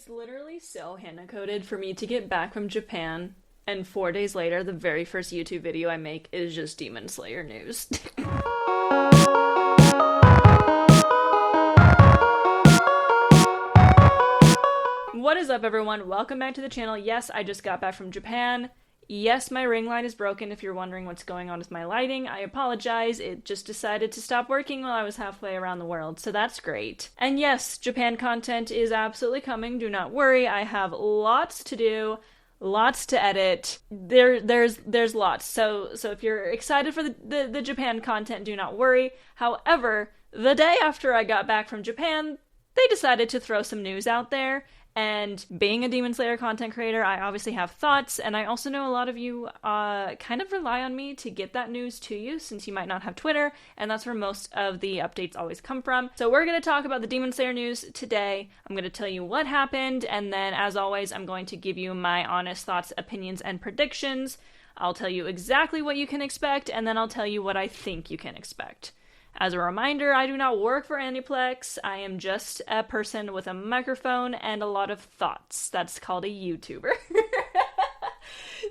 It's literally so Hannah-coded for me to get back from Japan, and 4 days later, the very first YouTube video I make is just Demon Slayer news. What is up, everyone? Welcome back to the channel. Yes, I just got back from Japan. Yes, my ring light is broken. If you're wondering what's going on with my lighting, I apologize. It just decided to stop working while I was halfway around the world, so that's great. And yes, Japan content is absolutely coming. Do not worry. I have lots to do, lots to edit. There's lots. So if you're excited for the Japan content, do not worry. However, the day after I got back from Japan, they decided to throw some news out there. And being a Demon Slayer content creator, I obviously have thoughts, and I also know a lot of you kind of rely on me to get that news to you, since you might not have Twitter, and that's where most of the updates always come from. So we're going to talk about the Demon Slayer news today. I'm going to tell you what happened, and then, as always, I'm going to give you my honest thoughts, opinions, and predictions. I'll tell you exactly what you can expect, and then I'll tell you what I think you can expect. As a reminder, I do not work for Aniplex. I am just a person with a microphone and a lot of thoughts. That's called a YouTuber.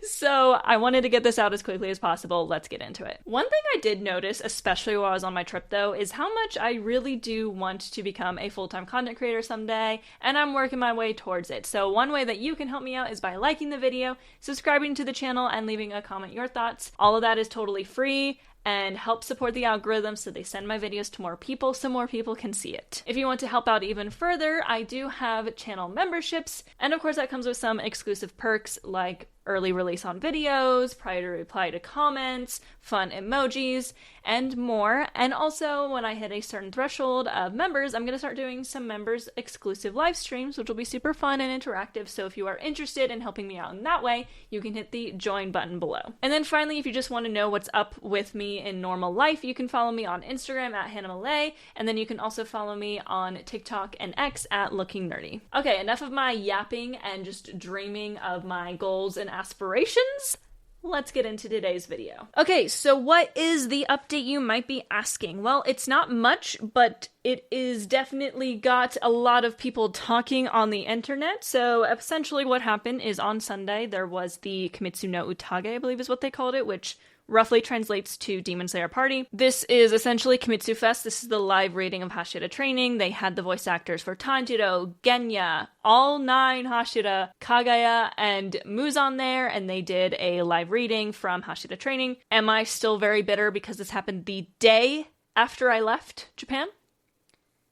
So I wanted to get this out as quickly as possible. Let's get into it. One thing I did notice, especially while I was on my trip though, is how much I really do want to become a full-time content creator someday, and I'm working my way towards it. So one way that you can help me out is by liking the video, subscribing to the channel, and leaving a comment your thoughts. All of that is totally free and help support the algorithm so they send my videos to more people so more people can see it. If you want to help out even further, I do have channel memberships, and of course that comes with some exclusive perks like early release on videos, priority reply to comments, fun emojis, and more. And also, when I hit a certain threshold of members, I'm going to start doing some members exclusive live streams, which will be super fun and interactive. So if you are interested in helping me out in that way, you can hit the join button below. And then finally, if you just want to know what's up with me in normal life, you can follow me on Instagram at Hannah Malay, and then you can also follow me on TikTok and X at lookingnerdy. Okay, enough of my yapping and just dreaming of my goals and aspirations. Let's get into today's video. Okay, so what is the update, you might be asking? Well, it's not much, but it is definitely got a lot of people talking on the internet. So essentially what happened is on Sunday, there was the Kimetsu no Utage, I believe is what they called it, which roughly translates to Demon Slayer Party. This is essentially Kimetsu Fest. This is the live reading of Hashira training. They had the voice actors for Tanjiro, Genya, all 9 Hashira, Kagaya, and Muzan there, and they did a live reading from Hashira training. Am I still very bitter because this happened the day after I left Japan?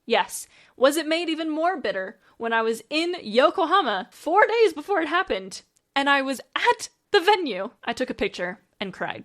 Yes. Was it made even more bitter when I was in Yokohama 4 days before it happened, and I was at the venue? I took a picture and cried.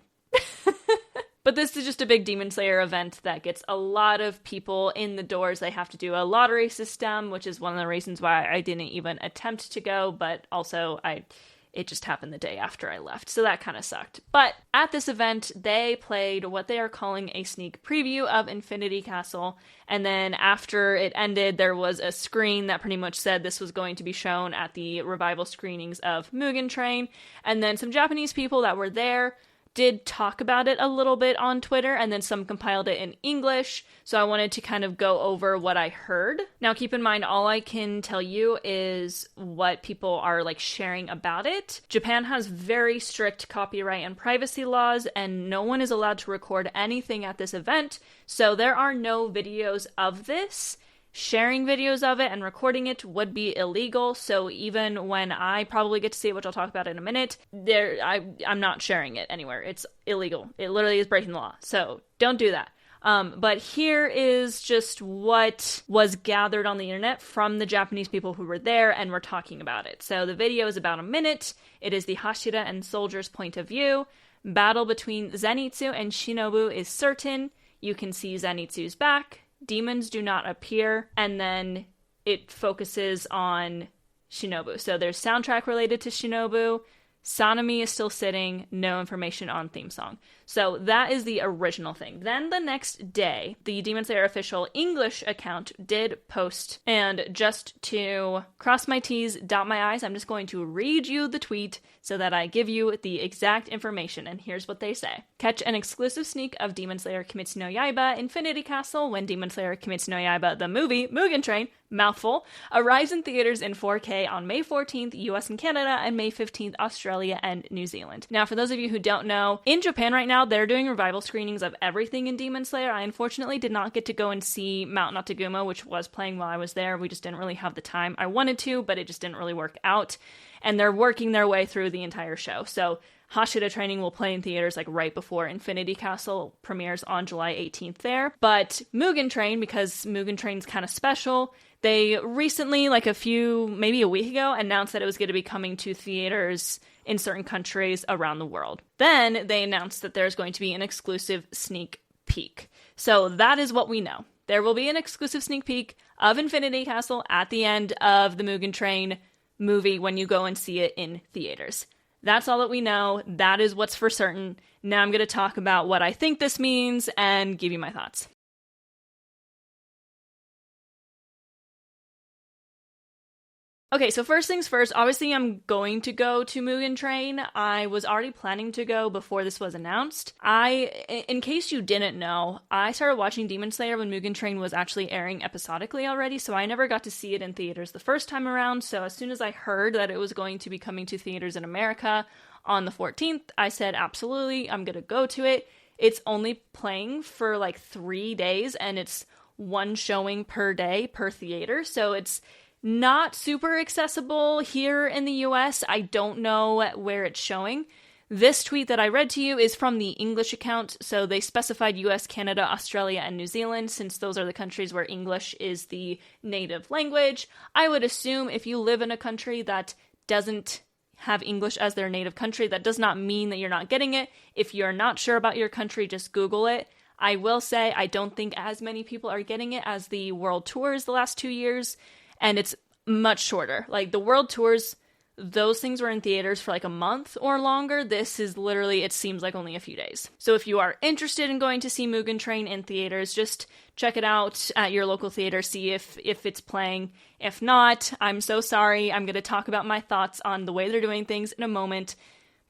But this is just a big Demon Slayer event that gets a lot of people in the doors. They have to do a lottery system, which is one of the reasons why I didn't even attempt to go, but also it just happened the day after I left, so that kind of sucked. But at this event, they played what they are calling a sneak preview of Infinity Castle, and then after it ended, there was a screen that pretty much said this was going to be shown at the revival screenings of Mugen Train, and then some Japanese people that were there did talk about it a little bit on Twitter, and then some compiled it in English, so I wanted to kind of go over what I heard. Now keep in mind, all I can tell you is what people are like sharing about it. Japan has very strict copyright and privacy laws, and no one is allowed to record anything at this event, so there are no videos of this. Sharing videos of it and recording it would be illegal, so even when I probably get to see it, which I'll talk about in a minute, I'm not sharing it anywhere. It's illegal. It literally is breaking the law, so don't do that. But here is just what was gathered on the internet from the Japanese people who were there and were talking about it. So the video is about a minute. It is the Hashira and soldiers' point of view. Battle between Zenitsu and Shinobu is certain. You can see Zenitsu's back. Demons do not appear, and then it focuses on Shinobu. So there's soundtrack related to Shinobu. Sanemi is still sitting, no information on theme song. So that is the original thing. Then the next day, the Demon Slayer official English account did post, and just to cross my T's, dot my I's, I'm just going to read you the tweet so that I give you the exact information, and here's what they say. Catch an exclusive sneak of Demon Slayer Kimetsu no Yaiba Infinity Castle when Demon Slayer Kimetsu no Yaiba the movie Mugen Train mouthful, arrives in theaters in 4K on May 14th, US and Canada, and May 15th, Australia and New Zealand. Now, for those of you who don't know, in Japan right now, they're doing revival screenings of everything in Demon Slayer. I unfortunately did not get to go and see Mount Nataguma, which was playing while I was there. We just didn't really have the time. I wanted to, but it just didn't really work out. And they're working their way through the entire show. So Hashira Training will play in theaters like right before Infinity Castle premieres on July 18th there. But Mugen Train, because Mugen Train's kind of special, they recently, like maybe a week ago, announced that it was going to be coming to theaters in certain countries around the world. Then they announced that there's going to be an exclusive sneak peek. So that is what we know. There will be an exclusive sneak peek of Infinity Castle at the end of the Mugen Train movie when you go and see it in theaters. That's all that we know. That is what's for certain. Now I'm going to talk about what I think this means and give you my thoughts. Okay, so first things first, obviously I'm going to go to Mugen Train. I was already planning to go before this was announced. In case you didn't know, I started watching Demon Slayer when Mugen Train was actually airing episodically already, so I never got to see it in theaters the first time around. So as soon as I heard that it was going to be coming to theaters in America on the 14th, I said, absolutely, I'm going to go to it. It's only playing for like 3 days, and it's one showing per day per theater, so it's not super accessible here in the US. I don't know where it's showing. This tweet that I read to you is from the English account, so they specified US, Canada, Australia, and New Zealand, since those are the countries where English is the native language. I would assume if you live in a country that doesn't have English as their native country, that does not mean that you're not getting it. If you're not sure about your country, just Google it. I will say I don't think as many people are getting it as the world tours the last 2 years. And it's much shorter. Like the world tours, those things were in theaters for like a month or longer. This is literally, it seems like only a few days. So if you are interested in going to see Mugen Train in theaters, just check it out at your local theater, see if it's playing. If not, I'm so sorry. I'm going to talk about my thoughts on the way they're doing things in a moment,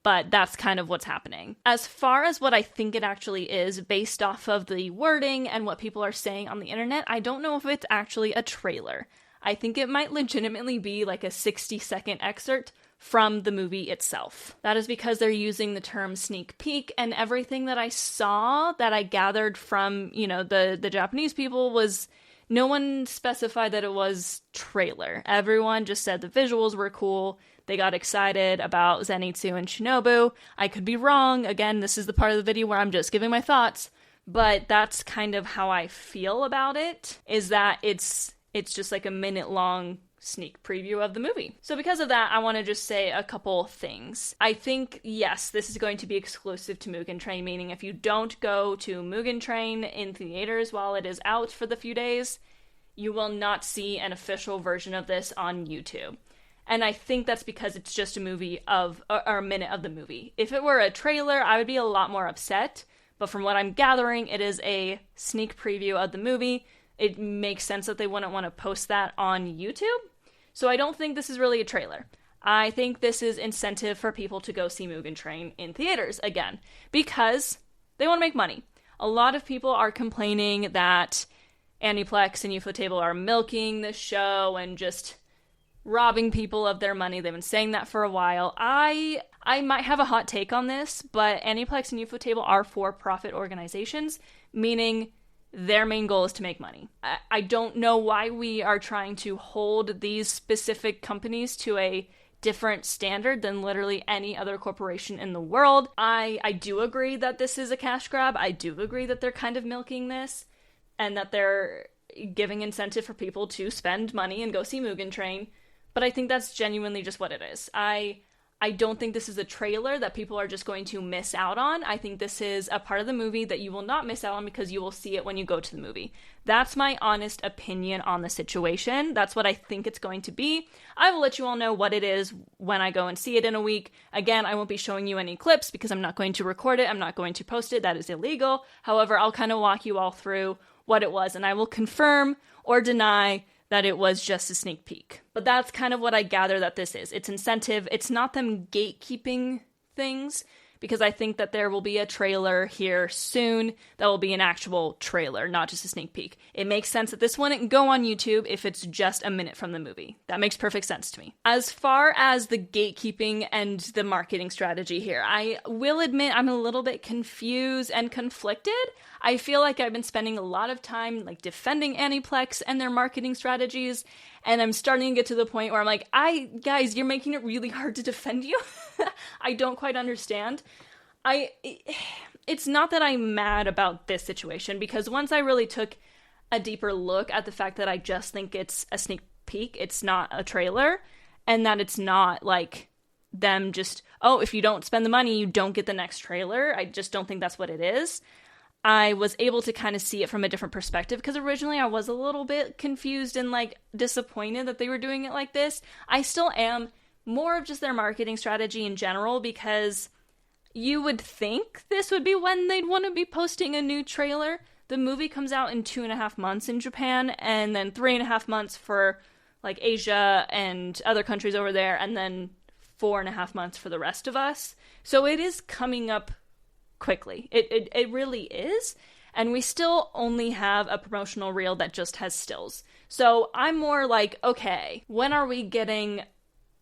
but that's kind of what's happening. As far as what I think it actually is, based off of the wording and what people are saying on the internet, I don't know if it's actually a trailer. I think it might legitimately be like a 60-second excerpt from the movie itself. That is because they're using the term sneak peek, and everything that I saw, that I gathered from, the Japanese people, was no one specified that it was trailer. Everyone just said the visuals were cool. They got excited about Zenitsu and Shinobu. I could be wrong. Again, this is the part of the video where I'm just giving my thoughts, but that's kind of how I feel about it, is that it's just like a minute-long sneak preview of the movie. So because of that, I want to just say a couple things. I think, yes, this is going to be exclusive to Mugen Train, meaning if you don't go to Mugen Train in theaters while it is out for the few days, you will not see an official version of this on YouTube. And I think that's because it's just a movie or a minute of the movie. If it were a trailer, I would be a lot more upset. But from what I'm gathering, it is a sneak preview of the movie. It makes sense that they wouldn't want to post that on YouTube. So I don't think this is really a trailer. I think this is incentive for people to go see Mugen Train in theaters again, because they want to make money. A lot of people are complaining that Aniplex and Ufotable are milking the show and just robbing people of their money. They've been saying that for a while. I might have a hot take on this, but Aniplex and Ufotable are for-profit organizations, meaning their main goal is to make money. I don't know why we are trying to hold these specific companies to a different standard than literally any other corporation in the world. I do agree that this is a cash grab. I do agree that they're kind of milking this and that they're giving incentive for people to spend money and go see Mugen Train, but I think that's genuinely just what it is. I don't think this is a trailer that people are just going to miss out on. I think this is a part of the movie that you will not miss out on because you will see it when you go to the movie. That's my honest opinion on the situation. That's what I think it's going to be. I will let you all know what it is when I go and see it in a week. Again, I won't be showing you any clips because I'm not going to record it. I'm not going to post it. That is illegal. However, I'll kind of walk you all through what it was, and I will confirm or deny that it was just a sneak peek. But that's kind of what I gather that this is. It's incentive. It's not them gatekeeping things. because I think that there will be a trailer here soon that will be an actual trailer, not just a sneak peek. It makes sense that this wouldn't go on YouTube if it's just a minute from the movie. That makes perfect sense to me. As far as the gatekeeping and the marketing strategy here, I will admit I'm a little bit confused and conflicted. I feel like I've been spending a lot of time like defending Aniplex and their marketing strategies, and I'm starting to get to the point where I'm like, guys, you're making it really hard to defend you. I don't quite understand. It's not that I'm mad about this situation, because once I really took a deeper look at the fact that I just think it's a sneak peek, it's not a trailer, and that it's not like them just, oh, if you don't spend the money, you don't get the next trailer. I just don't think that's what it is. I was able to kind of see it from a different perspective, because originally I was a little bit confused and like disappointed that they were doing it like this. I still am, more of just their marketing strategy in general, because you would think this would be when they'd want to be posting a new trailer. The movie comes out in 2.5 months in Japan, and then 3.5 months for like Asia and other countries over there, and then 4.5 months for the rest of us. So it is coming up quickly. It really is. And we still only have a promotional reel that just has stills. So I'm more like, okay, when are we getting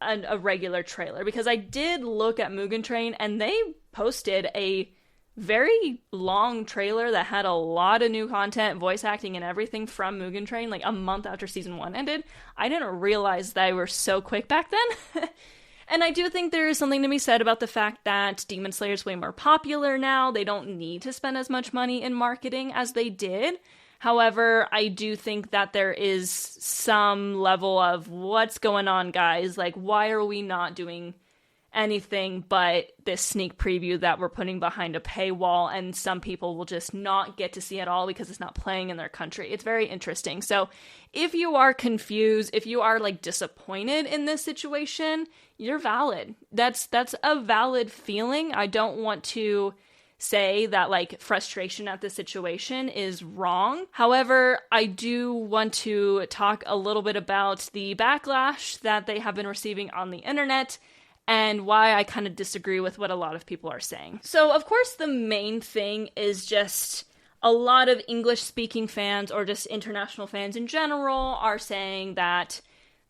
a regular trailer? Because I did look at Mugen Train, and they posted a very long trailer that had a lot of new content, voice acting and everything from Mugen Train, like a month after season 1 ended. I didn't realize they were so quick back then. And I do think there is something to be said about the fact that Demon Slayer is way more popular now. They don't need to spend as much money in marketing as they did. However, I do think that there is some level of, what's going on, guys? Like, why are we not doing anything but this sneak preview that we're putting behind a paywall, and some people will just not get to see it all because it's not playing in their country? It's very interesting. So if you are confused, if you are like disappointed in this situation, you're valid. That's a valid feeling. I don't want to say that like frustration at this situation is wrong. However, I do want to talk a little bit about the backlash that they have been receiving on the internet, and why I kind of disagree with what a lot of people are saying. So, of course, the main thing is just a lot of English-speaking fans, or just international fans in general, are saying that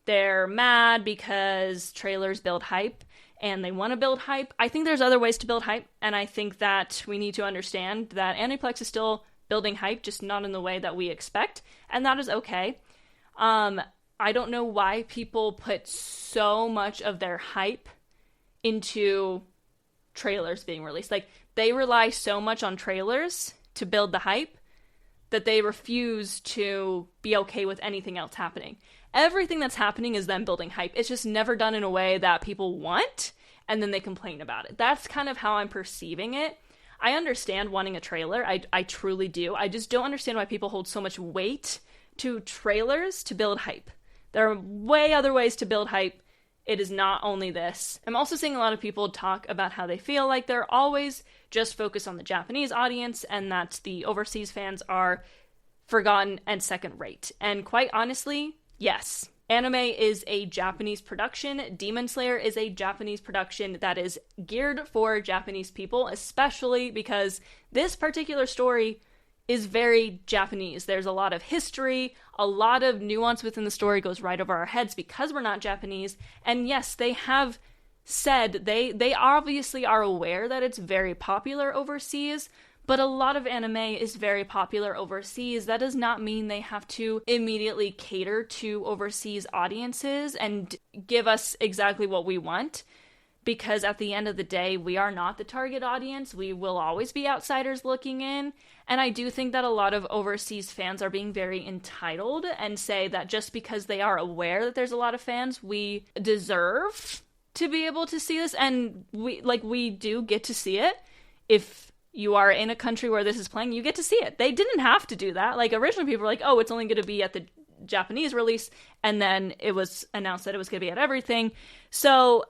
they're mad because trailers build hype, and they want to build hype. I think there's other ways to build hype, and I think that we need to understand that Aniplex is still building hype, just not in the way that we expect, and that is okay. I don't know why people put so much of their hype into trailers being released. Like, they rely so much on trailers to build the hype that they refuse to be okay with anything else happening. Everything that's happening is them building hype. It's just never done in a way that people want, and then they complain about it. That's kind of how I'm perceiving it. I understand wanting a trailer. I truly do. I just don't understand why people hold so much weight to trailers to build hype. There are way other ways to build hype. It is not only this. I'm also seeing a lot of people talk about how they feel like they're always just focused on the Japanese audience, and that the overseas fans are forgotten and second rate. And quite honestly, yes. Anime is a Japanese production. Demon Slayer is a Japanese production that is geared for Japanese people, especially because this particular story is very Japanese. There's a lot of history, a lot of nuance within the story goes right over our heads because we're not Japanese. And yes, they have said they obviously are aware that it's very popular overseas, but a lot of anime is very popular overseas. That does not mean they have to immediately cater to overseas audiences and give us exactly what we want. Because at the end of the day, we are not the target audience. We will always be outsiders looking in. And I do think that a lot of overseas fans are being very entitled and say that just because they are aware that there's a lot of fans, we deserve to be able to see this. And we do get to see it. If you are in a country where this is playing, you get to see it. They didn't have to do that. Like, originally people were like, oh, it's only going to be at the Japanese release. And then it was announced that it was going to be at everything. So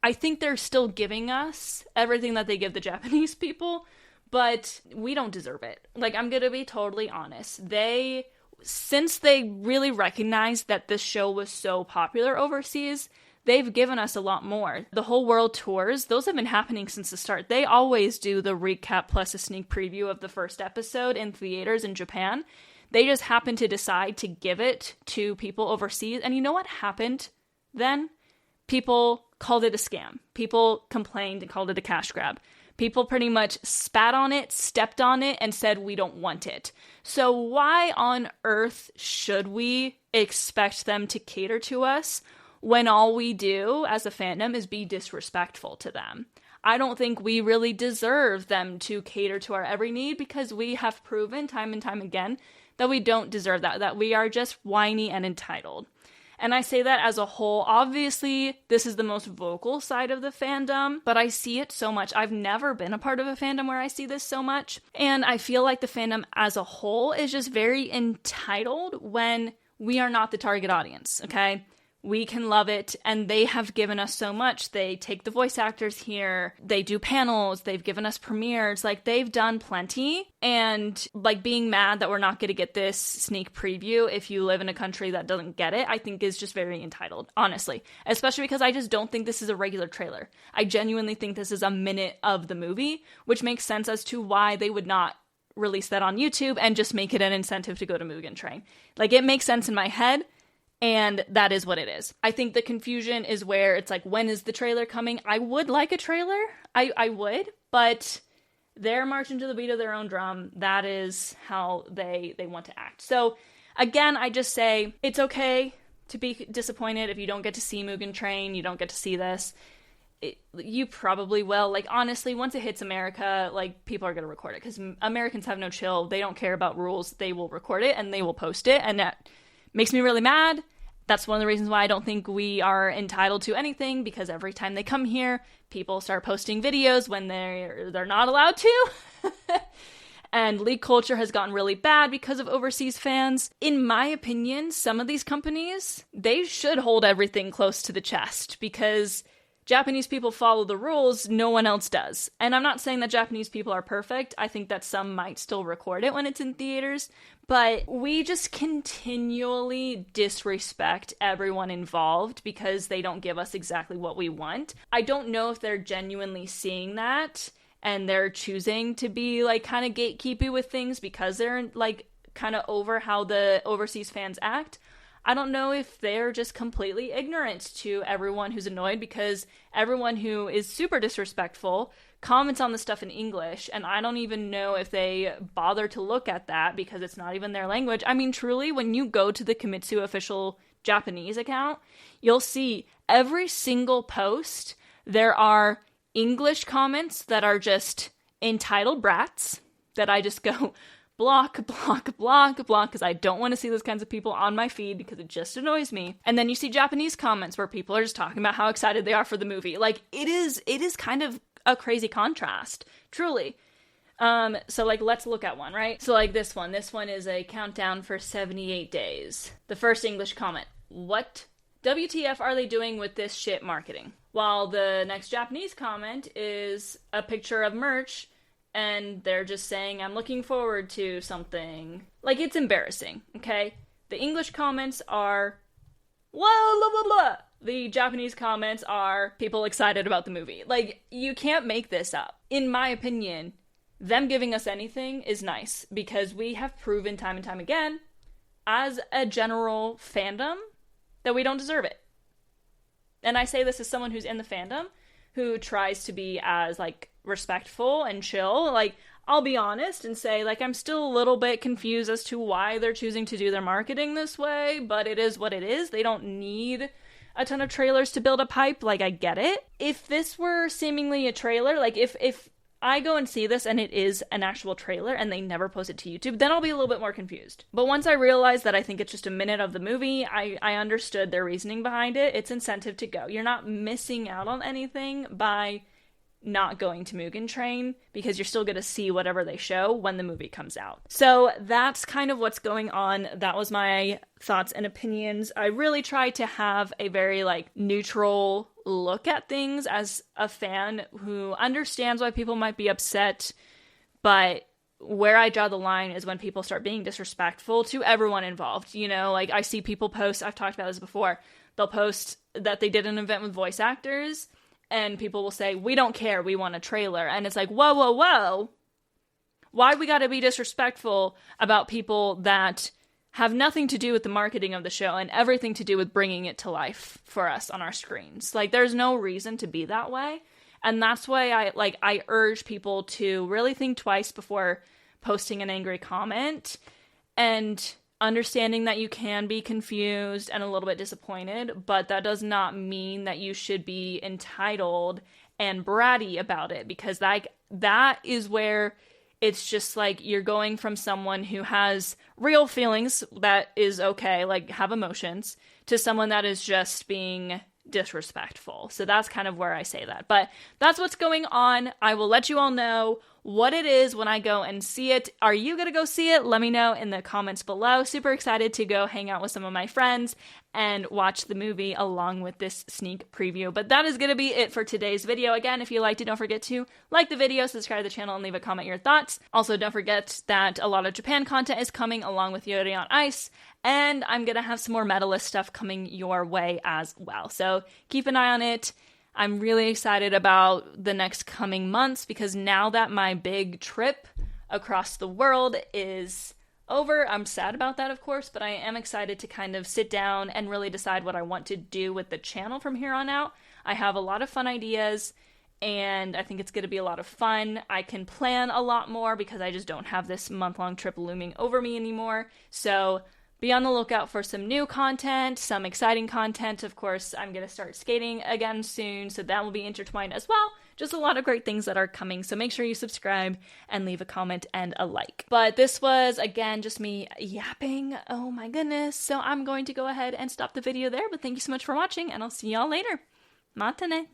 I think they're still giving us everything that they give the Japanese people, but we don't deserve it. Like, I'm going to be totally honest. They since they really recognized that this show was so popular overseas, they've given us a lot more. The whole world tours, those have been happening since the start. They always do the recap plus a sneak preview of the first episode in theaters in Japan. They just happened to decide to give it to people overseas. And you know what happened then? People called it a scam. People complained and called it a cash grab. People pretty much spat on it, stepped on it, and said, we don't want it. So why on earth should we expect them to cater to us when all we do as a fandom is be disrespectful to them? I don't think we really deserve them to cater to our every need, because we have proven time and time again that we don't deserve that we are just whiny and entitled. And I say that as a whole. Obviously, this is the most vocal side of the fandom, but I see it so much. I've never been a part of a fandom where I see this so much. And I feel like the fandom as a whole is just very entitled when we are not the target audience, okay? We can love it, and they have given us so much. They take the voice actors here, they do panels, they've given us premieres, like, they've done plenty, and, like, being mad that we're not going to get this sneak preview if you live in a country that doesn't get it, I think is just very entitled, honestly. Especially because I just don't think this is a regular trailer. I genuinely think this is a minute of the movie, which makes sense as to why they would not release that on YouTube and just make it an incentive to go to Mugen Train. Like, it makes sense in my head, and that is what it is. I think the confusion is where it's like, when is the trailer coming? I would like a trailer. I would, but they're marching to the beat of their own drum. That is how they want to act. So again, I just say it's okay to be disappointed if you don't get to see Mugen Train, you don't get to see this. You probably will. Like, honestly, once it hits America, like, people are going to record it, because Americans have no chill. They don't care about rules. They will record it and they will post it, and that makes me really mad. That's one of the reasons why I don't think we are entitled to anything, because every time they come here, people start posting videos when they're not allowed to. And leak culture has gotten really bad because of overseas fans. In my opinion, some of these companies, they should hold everything close to the chest, because Japanese people follow the rules, no one else does. And I'm not saying that Japanese people are perfect. I think that some might still record it when it's in theaters, but we just continually disrespect everyone involved because they don't give us exactly what we want. I don't know if they're genuinely seeing that and they're choosing to be, like, kind of gatekeepy with things because they're, like, kind of over how the overseas fans act. I don't know if they're just completely ignorant to everyone who's annoyed, because everyone who is super disrespectful comments on the stuff in English, and I don't even know if they bother to look at that because it's not even their language. I mean, truly, when you go to the Kimitsu official Japanese account, you'll see every single post, there are English comments that are just entitled brats that I just go, block, block, block, block, because I don't want to see those kinds of people on my feed because it just annoys me. And then you see Japanese comments where people are just talking about how excited they are for the movie. Like, it is kind of a crazy contrast, truly. So, like, let's look at one, right? So, like, this one is a countdown for 78 days. The first English comment, what WTF are they doing with this shit marketing? While the next Japanese comment is a picture of merch, and they're just saying, I'm looking forward to something. Like, it's embarrassing, okay? The English comments are, blah, blah, blah, blah. The Japanese comments are people excited about the movie. Like, you can't make this up. In my opinion, them giving us anything is nice, because we have proven time and time again, as a general fandom, that we don't deserve it. And I say this as someone who's in the fandom, who tries to be as, like, respectful and chill. Like, I'll be honest and say, like, I'm still a little bit confused as to why they're choosing to do their marketing this way, but it is what it is. They don't need a ton of trailers to build a hype. Like, I get it. If this were seemingly a trailer, like, if I go and see this and it is an actual trailer and they never post it to YouTube, then I'll be a little bit more confused. But once I realized that I think it's just a minute of the movie, I understood their reasoning behind it. It's incentive to go. You're not missing out on anything by not going to Mugen Train, because you're still going to see whatever they show when the movie comes out. So that's kind of what's going on. That was my thoughts and opinions. I really try to have a very, like, neutral look at things as a fan who understands why people might be upset, but where I draw the line is when people start being disrespectful to everyone involved. You know, like I see people post, I've talked about this before, they'll post that they did an event with voice actors, and people will say, we don't care, we want a trailer. And it's like, whoa, whoa, whoa. Why we gotta be disrespectful about people that have nothing to do with the marketing of the show and everything to do with bringing it to life for us on our screens? Like, there's no reason to be that way. And that's why I urge people to really think twice before posting an angry comment, and understanding that you can be confused and a little bit disappointed, but that does not mean that you should be entitled and bratty about it, because that is where it's just like you're going from someone who has real feelings, that is okay, like have emotions, to someone that is just being disrespectful. So that's kind of where I say that. But that's what's going on. I will let you all know what it is when I go and see it. Are you gonna go see it? Let me know in the comments below. Super excited to go hang out with some of my friends and watch the movie along with this sneak preview. But that is gonna be it for today's video. Again, if you liked it, don't forget to like the video, subscribe to the channel, and leave a comment your thoughts. Also, don't forget that a lot of Japan content is coming along with Yuri on Ice, and I'm gonna have some more medalist stuff coming your way as well. So keep an eye on it. I'm really excited about the next coming months, because now that my big trip across the world is over, I'm sad about that, of course, but I am excited to kind of sit down and really decide what I want to do with the channel from here on out. I have a lot of fun ideas, and I think it's going to be a lot of fun. I can plan a lot more because I just don't have this month-long trip looming over me anymore. So be on the lookout for some new content, some exciting content. Of course, I'm going to start skating again soon, so that will be intertwined as well. Just a lot of great things that are coming, so make sure you subscribe and leave a comment and a like. But this was, again, just me yapping. Oh my goodness. So I'm going to go ahead and stop the video there, but thank you so much for watching, and I'll see y'all later. Matane.